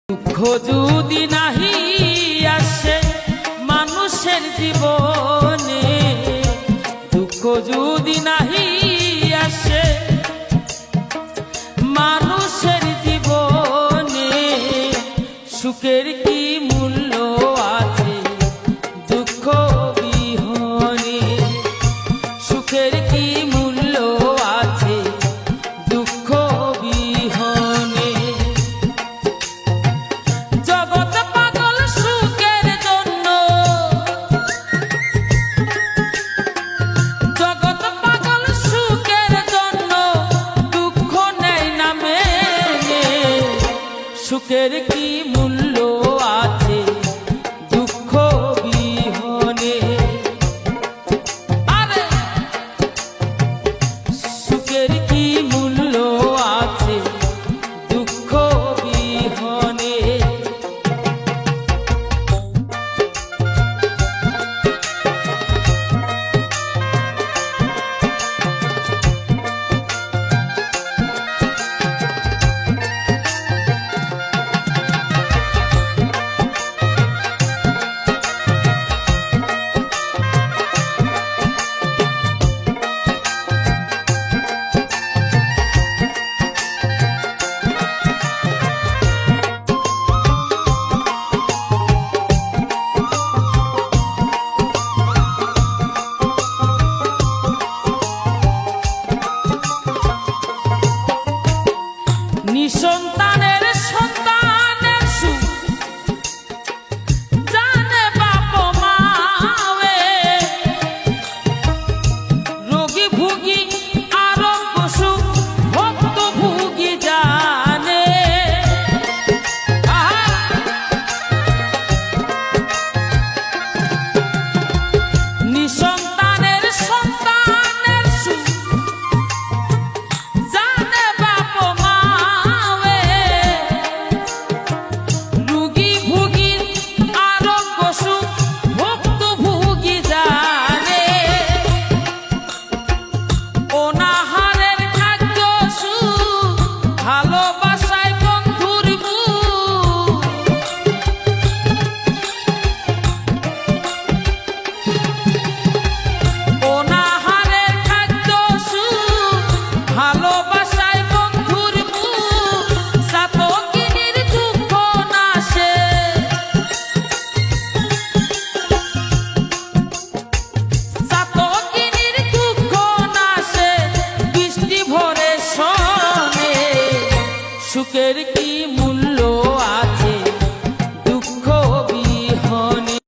দুঃখ যদি নাহি আসে মানুষের জীবনে, দুঃখ যদি নাহি আসে মানুষের জীবনে, সুখের কি মূল্য আছে দুঃখ বিহনে, সুখের কি মূল্য আছে দুঃখ বিহনে। জগৎ পাগল সুখের জন্য, জগৎ পাগল সুখের জন্য দুঃখ নেই না মেনে, সুখের কি মূল্য আছে